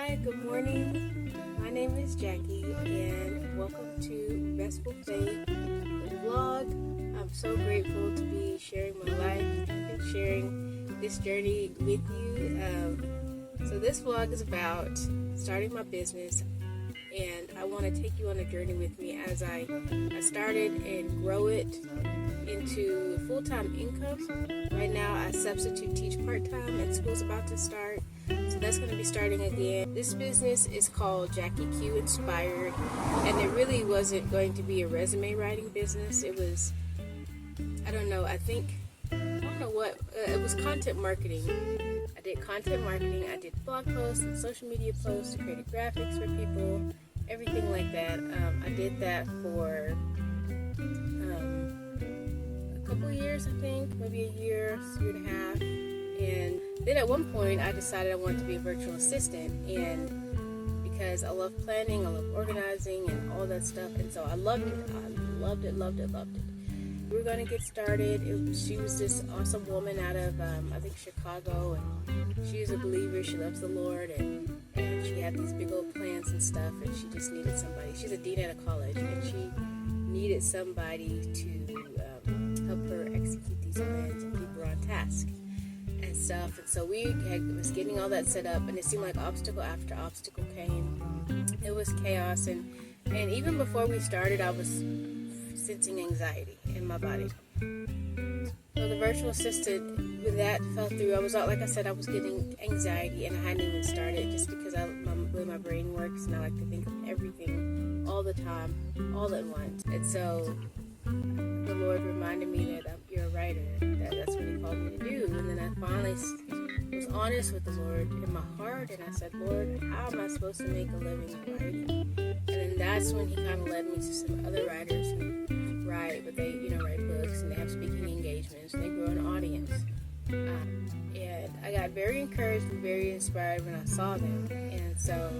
Hi, good morning. My name is Jackie, and welcome to Restful Faith, the vlog. I'm so grateful to be sharing my life and sharing this journey with you. So this vlog is about starting my business, and I want to take you on a journey with me as I started and grow it into full-time income. Right now I substitute teach part-time and school's about to start, so that's going to be starting again. This business is called Jackie Q Inspired, and it really wasn't going to be a resume writing business. It was, I don't know what, it was content marketing. I did content marketing, I did blog posts and social media posts, created graphics for people, everything like that. I did that for a couple of years, I think, maybe a year and a half. And then at one point I decided I wanted to be a virtual assistant, and because I love planning, I love organizing and all that stuff, and so I loved it. We were going to get started. She was this awesome woman out of I think Chicago, and she was a believer. She loves the Lord, and she had these big old plans and stuff, and she just needed somebody. She's a dean at a college, and she needed somebody to help her execute these plans and keep her on task and stuff. And so was getting all that set up, and it seemed like obstacle after obstacle came. It was chaos, and even before we started, I was sensing anxiety in my body. So the virtual assistant, with that fell through. I was getting anxiety, and I hadn't even started just because the way my brain works, and I like to think of everything all the time, all at once. And so the Lord reminded me that you're a writer. That's what He called me to do. And then I finally was honest with the Lord in my heart, and I said, Lord, how am I supposed to make a living writing? And then that's when He kind of led me to some other writers who write, but they write books, and they have speaking engagements, and they grow an audience. And I got very encouraged and very inspired when I saw them. And so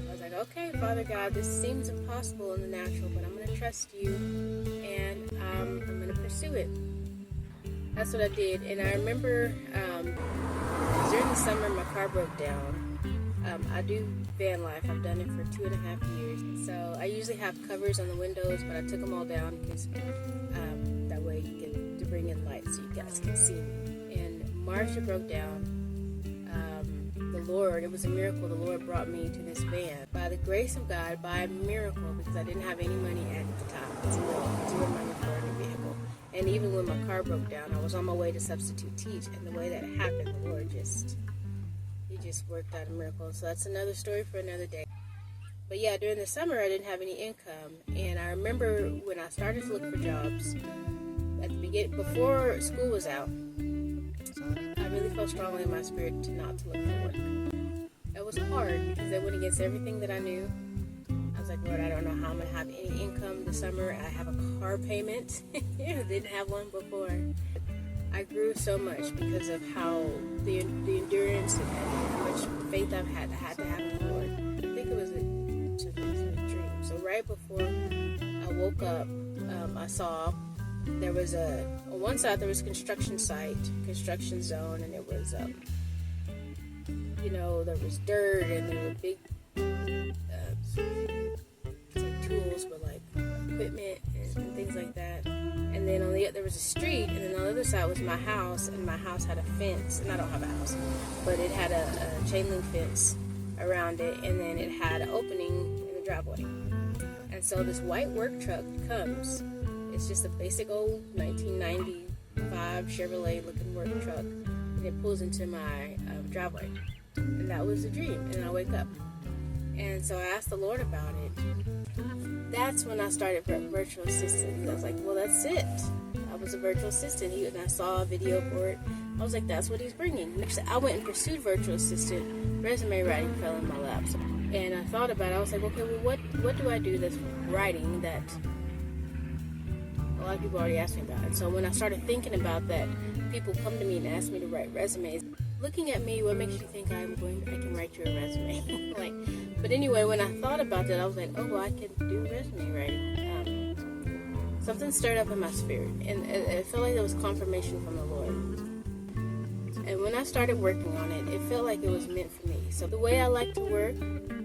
I was like, okay, Father God, this seems impossible in the natural, but I'm going to trust You, and I'm going to pursue it. That's what I did. And I remember during the summer my car broke down. I do van life. I've done it for 2.5 years. So I usually have covers on the windows, but I took them all down because that way you get to bring in light so you guys can see. And March it broke down. It was a miracle. The Lord brought me to this van by the grace of God, by a miracle, because I didn't have any money at the time. Zero money for a new vehicle. And even when my car broke down, I was on my way to substitute teach, and the way that it happened, the Lord just worked out a miracle. So that's another story for another day. But yeah, during the summer I didn't have any income, and I remember when I started to look for jobs at the beginning, before school was out, I really felt strongly in my spirit to look for work. It was hard because I went against everything that I knew. I was like, Lord, I don't know how I'm going to have any income this summer. I have a car payment. I didn't have one before. I grew so much because of how the endurance and how much faith I've had to have in the Lord. I think it was a dream. So right before I woke up, I saw there was on one side there was a construction zone, and it was there was dirt, and there were big tools with like equipment and things like that. And then there was a street, and then on the other side was my house, and my house had a fence, and I don't have a house, but it had a chain link fence around it, and then it had an opening in the driveway. And so this white work truck comes. It's just a basic old 1995 Chevrolet looking work truck, and it pulls into my driveway. And that was a dream, and I wake up. And so I asked the Lord about it. That's when I started virtual assistant. I was like, well, that's it. I was a virtual assistant, and I saw a video for it. I was like, that's what He's bringing. Next, I went and pursued virtual assistant. Resume writing fell in my lap. And I thought about it. I was like, okay, well, what do I do that's writing that a lot of people already asked me about it? So when I started thinking about that, people come to me and ask me to write resumes. Looking at me, what makes you think I can write you a resume? But anyway, when I thought about that, I was like, oh, well, I can do resume writing. Something stirred up in my spirit, and it felt like there was confirmation from the Lord. And when I started working on it, it felt like it was meant for me. So the way I like to work,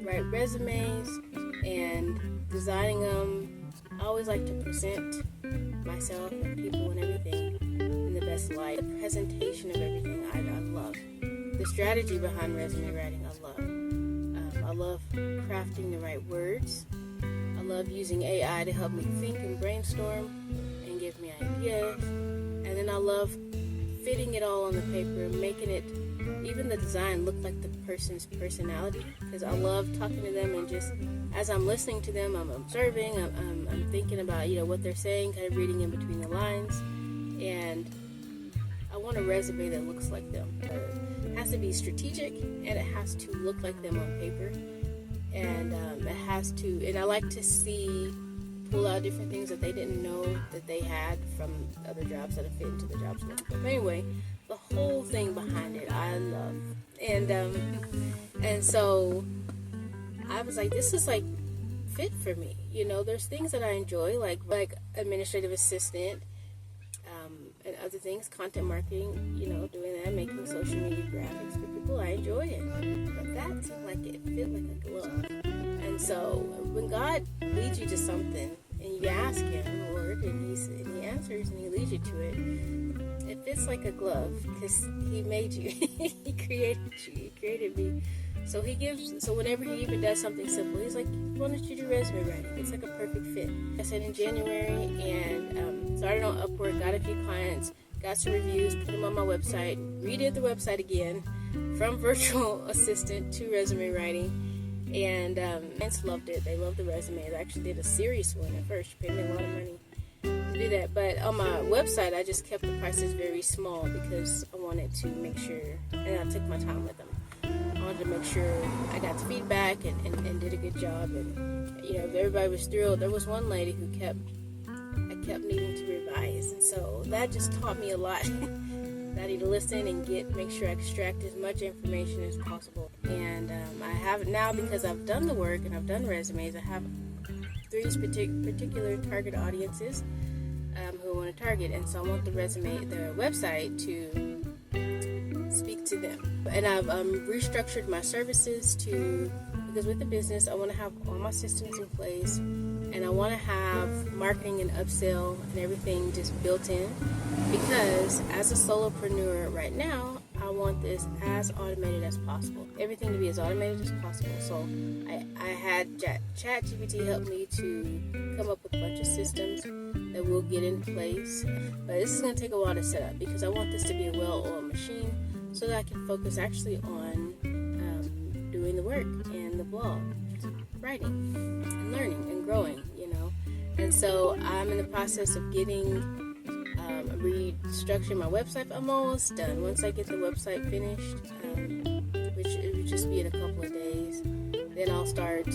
write resumes and designing them, I always like to present myself and people and everything in the best light. The presentation of everything I love. The strategy behind resume writing I love. I love crafting the right words. I love using AI to help me think and brainstorm and give me ideas. And then I love fitting it all on the paper, making it, even the design, look like the person's personality. Because I love talking to them, and just as I'm listening to them, I'm observing, I'm thinking about, what they're saying, kind of reading in between the lines. And I want a resume that looks like them. It has to be strategic, and it has to look like them on paper. And it has to, and I like to pull out different things that they didn't know that they had from other jobs that have fit into the jobs. But anyway, the whole thing behind it, I love. And so I was like, this is like fit for me. There's things that I enjoy, like administrative assistant, and other things, content marketing, doing that, making social media graphics for people. I enjoy it. But that seemed like it fit like a glove. And so when God leads you to something and you ask Him, Lord, and He answers and He leads you to it, it fits like a glove because He made you. He created you. He created me. So whenever He even does something simple, He's like, why don't you do resume writing? It's like a perfect fit. I said in January, and started on Upwork, got a few clients, got some reviews, put them on my website, redid the website again, from virtual assistant to resume writing, and clients loved it. They loved the resume. I actually did a serious one at first. She paid me a lot of money to do that. But on my website, I just kept the prices very small because I wanted to make sure, and I took my time with them. I wanted to make sure I got the feedback and did a good job. And, everybody was thrilled. There was one lady who I kept needing to revise. And so that just taught me a lot. I need to listen and make sure I extract as much information as possible. And I have now, because I've done the work and I've done resumes, I have 3 particular target audiences who I want to target. And so I want the website to speak to them. And I've restructured my services because with the business, I want to have all my systems in place, and I want to have marketing and upsell and everything just built in, because as a solopreneur right now, I want this as automated as possible. Everything to be as automated as possible. So I had ChatGPT help me to come up with a bunch of systems that will get in place. But this is going to take a while to set up because I want this to be a well-oiled machine so that I can focus actually on doing the work and the blog, writing and learning and growing, And so I'm in the process of restructuring my website. I'm almost done. Once I get the website finished, which it would just be in a couple of days, then I'll start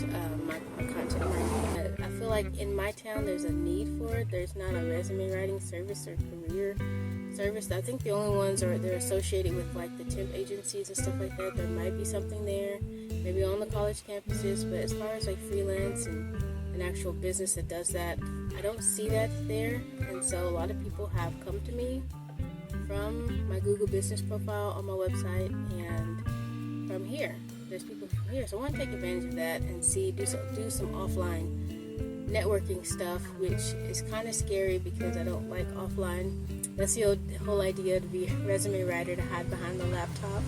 my content writing. I feel like in my town there's a need for it. There's not a resume writing service or career service. I think the only ones they're associated with like the temp agencies and stuff like that. There might be something there, maybe on the college campuses, but as far as like freelance and an actual business that does that, I don't see that there. And so a lot of people have come to me from my Google business profile on my website and from here. There's people from here. So I want to take advantage of that and do some offline networking stuff, which is kind of scary because I don't like offline. That's the whole idea to be a resume writer, to hide behind the laptop.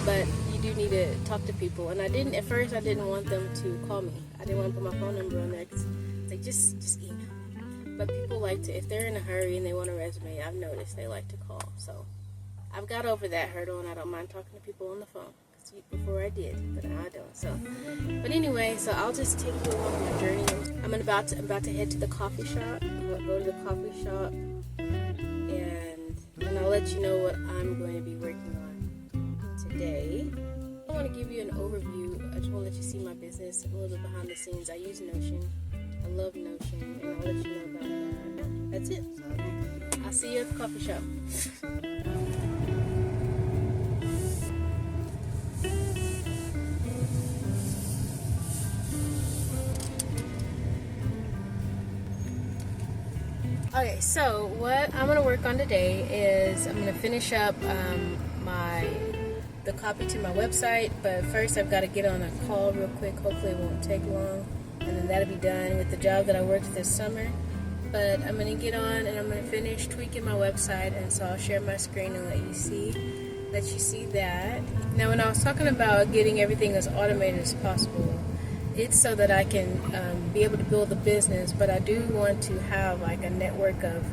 But you do need to talk to people. And at first I didn't want them to call me. I didn't want to put my phone number on there because it's like, just email. But people like to, if they're in a hurry and they want a resume, I've noticed they like to call. So I've got over that hurdle, and I don't mind talking to people on the phone. Before I did, but now I don't. So, but anyway, so I'll just take you along my journey. I'm about to head to the coffee shop. I'll go to the coffee shop, and I'll let you know what I'm going to be working on today. I want to give you an overview. I just want to let you see my business, a little bit behind the scenes. I use Notion. I love Notion, and I'll let you know about that. That's it. I'll see you at the coffee shop. Okay, so what I'm gonna work on today is I'm gonna finish up the copy to my website, but first I've got to get on a call real quick. Hopefully it won't take long, and then that'll be done with the job that I worked this summer. But I'm gonna get on and I'm gonna finish tweaking my website, and so I'll share my screen and let you see that. Now, when I was talking about getting everything as automated as possible, it's so that I can be able to build a business, but I do want to have like a network of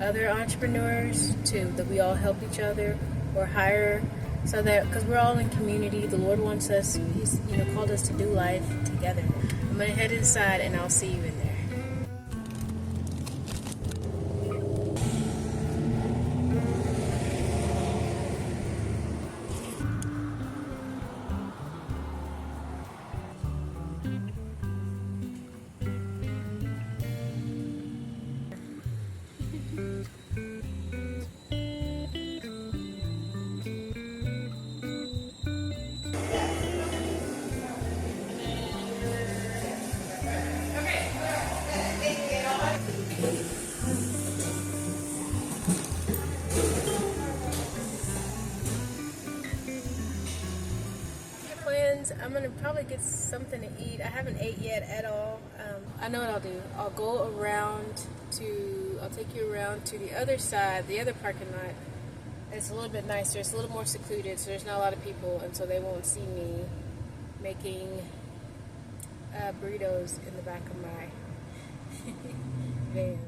other entrepreneurs that we all help each other or hire, so that, because we're all in community, the Lord wants us, He's called us to do life together. I'm gonna head inside and I'll see you in there. I'm gonna probably get something to eat. I haven't ate yet at all. I know what I'll do. I'll take you around to the other side, the other parking lot. It's a little bit nicer. It's a little more secluded, so there's not a lot of people, and so they won't see me making burritos in the back of my vans.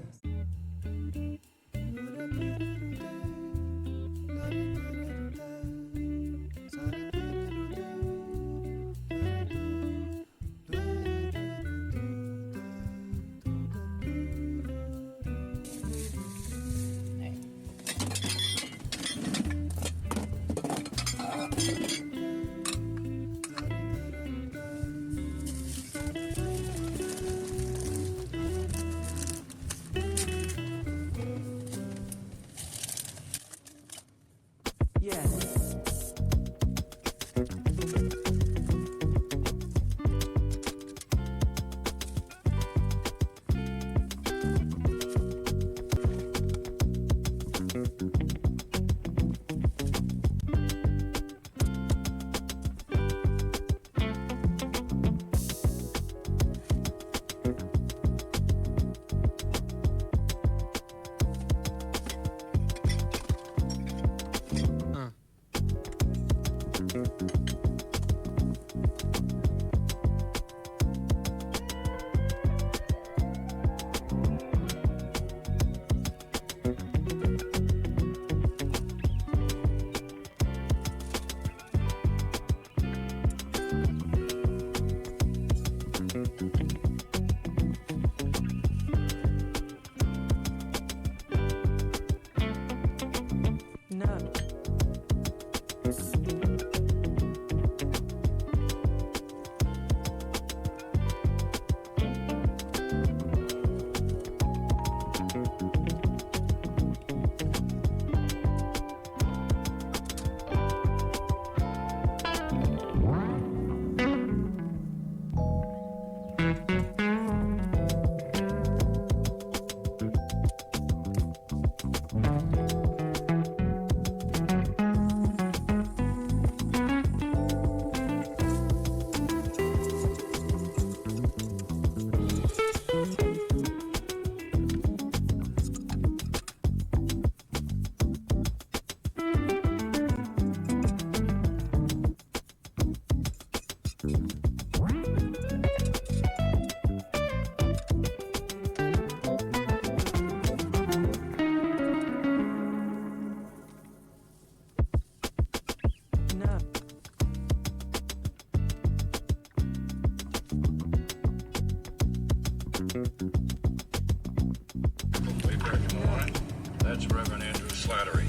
That's Reverend Andrew Slattery.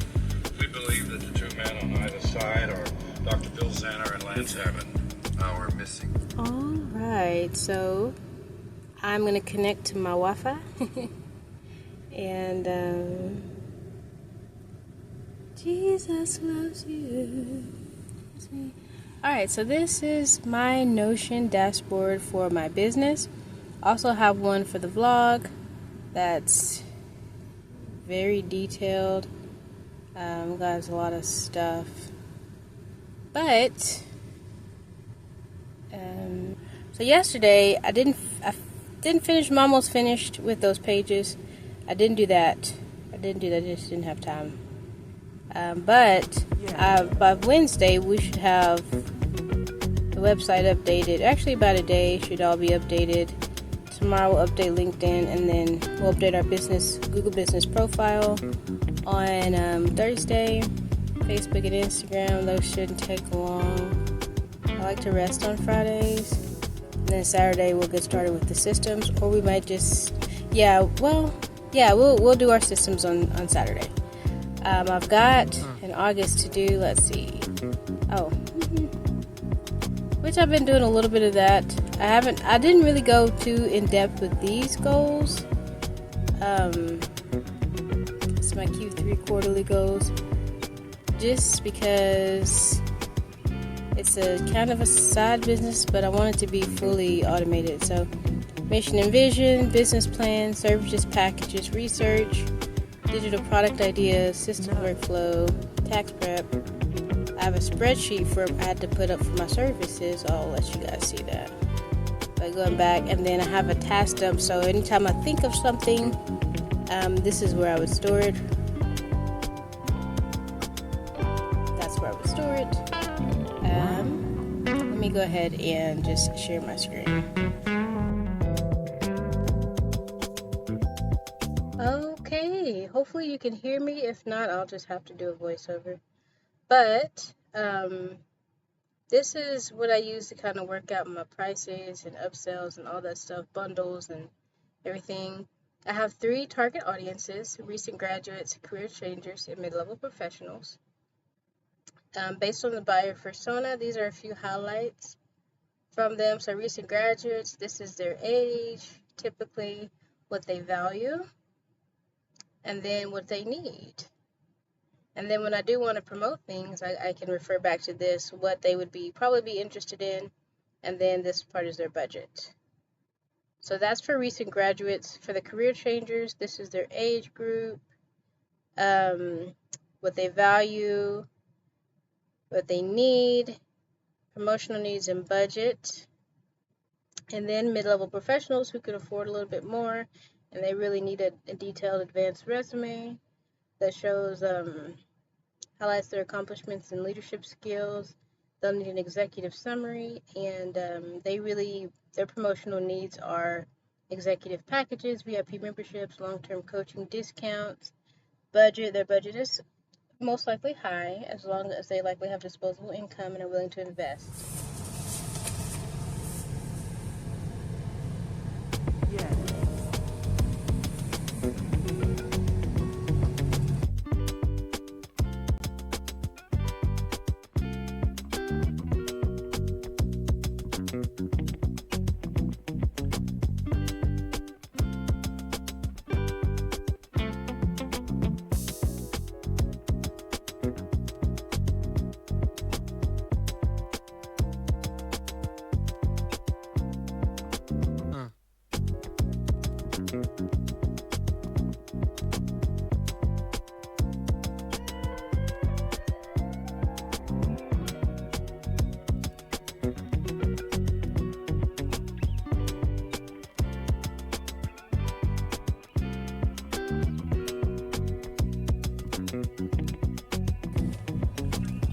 We believe that the two men on either side are Dr. Bill Zanner and Lance Hammond. Our missing. All right, so I'm going to connect to my Wi-Fi. And Jesus loves you. Alright, so this is my Notion dashboard for my business. Also have one for the vlog. That's very detailed. Got a lot of stuff. But so yesterday I didn't finish. I'm almost finished with those pages. I didn't do that. I just didn't have time. But by Wednesday we should have the website updated. Actually, about a day should all be updated. Tomorrow we'll update LinkedIn, and then we'll update our Google Business profile on Thursday. Facebook and Instagram, those shouldn't take long. I like to rest on Fridays. And then Saturday we'll get started with the systems, or we might just, we'll do our systems on Saturday. I've got in August to do, which I've been doing a little bit of that. I didn't really go too in depth with these goals. It's my Q3 quarterly goals, just because it's a kind of a side business, but I want it to be fully automated. So mission and vision, business plan, services, packages, research, digital product ideas, system workflow, tax prep. I have a spreadsheet I had to put up for my services. I'll let you guys see that. By going back, and then I have a task dump. So anytime I think of something, this is where I would store it. That's where I would store it. Let me go ahead and just share my screen. Okay, hopefully you can hear me. If not, I'll just have to do a voiceover. But this is what I use to kind of work out my prices and upsells and all that stuff, bundles and everything. I have 3 target audiences: recent graduates, career changers, and mid-level professionals. Based on the buyer persona, these are a few highlights from them. So recent graduates, this is their age, typically what they value, and then what they need. And then when I do want to promote things, I can refer back to this, what they would probably be interested in, and then this part is their budget. So that's for recent graduates. For the career changers, this is their age group, what they value, what they need, promotional needs and budget. And then mid-level professionals who can afford a little bit more, and they really need a detailed advanced resume that shows highlights their accomplishments and leadership skills. They'll need an executive summary, and their promotional needs are executive packages, VIP memberships, long-term coaching discounts, budget. Their budget is most likely high, as long as they likely have disposable income and are willing to invest.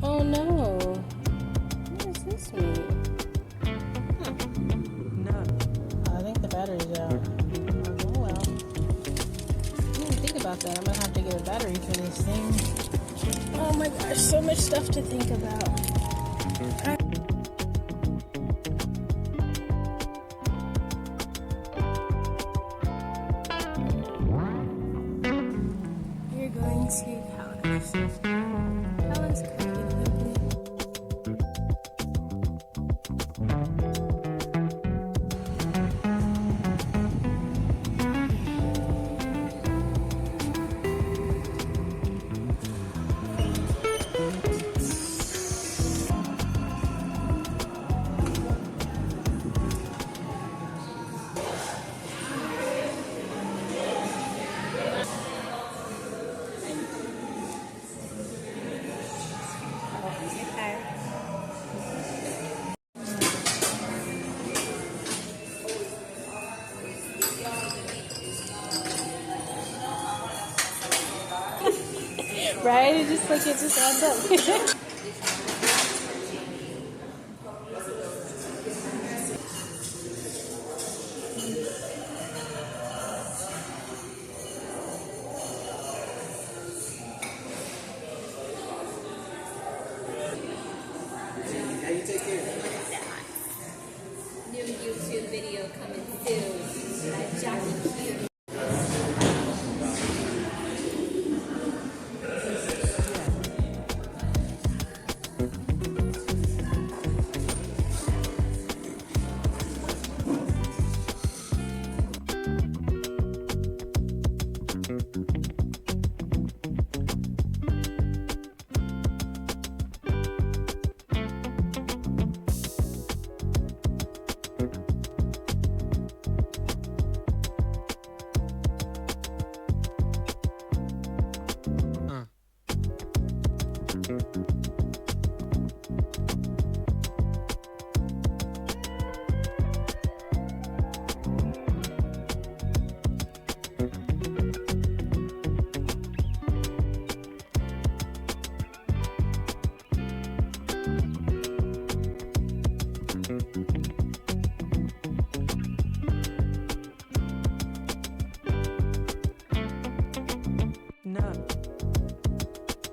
Oh no. What does this mean? No. I think the battery's out. Oh well. I didn't think about that. I'm gonna have to get a battery for this thing. Oh my gosh, so much stuff to think about. You're going to Paladins. Paladins Cooking Company. Right? It just adds up. New YouTube video coming soon by Jackie Q.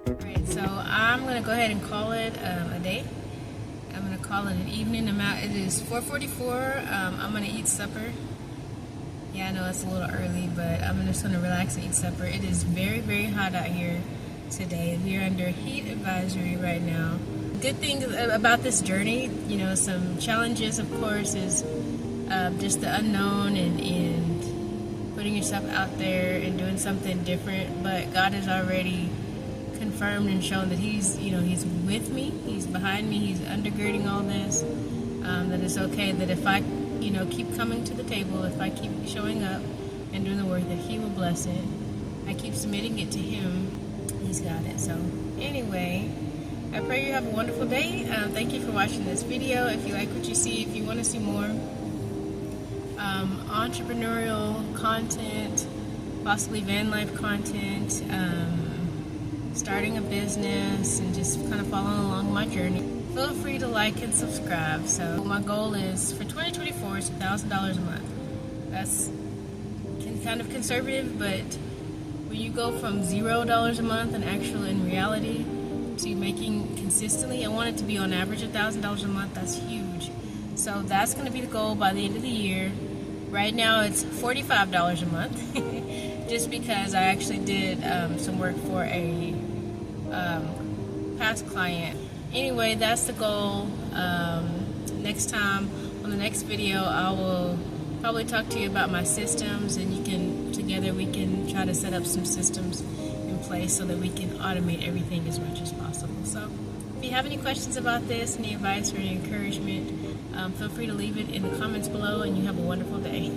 Alright, so I'm gonna go ahead and call it a day. I'm gonna call it an evening. It is 4:44. I'm gonna eat supper. Yeah, I know it's a little early, but I'm just gonna relax and eat supper. It is very, very hot out here today. We are under heat advisory right now. Good thing about this journey, you know, some challenges, of course, is just the unknown and putting yourself out there and doing something different. But God has already confirmed and shown that He's with me. He's behind me. He's undergirding all this. That it's okay. That if I, keep coming to the table, if I keep showing up and doing the work, that He will bless it. I keep submitting it to Him. He's got it. So anyway, I pray you have a wonderful day. Thank you for watching this video. If you like what you see, if you want to see more entrepreneurial content, possibly van life content, starting a business, and just kind of following along my journey, feel free to like and subscribe. So my goal is for 2024 is $1,000 a month. That's kind of conservative, but when you go from $0 a month and in reality to making consistently, I want it to be on average $1,000 a month. That's huge. So that's going to be the goal by the end of the year. Right now it's $45 a month just because I actually did some work for a past client. Anyway, that's the goal. Next time on the next video, I will probably talk to you about my systems, and together we can try to set up some systems in place so that we can automate everything as much as possible. So if you have any questions about this, any advice or any encouragement, feel free to leave it in the comments below, and you have a wonderful day.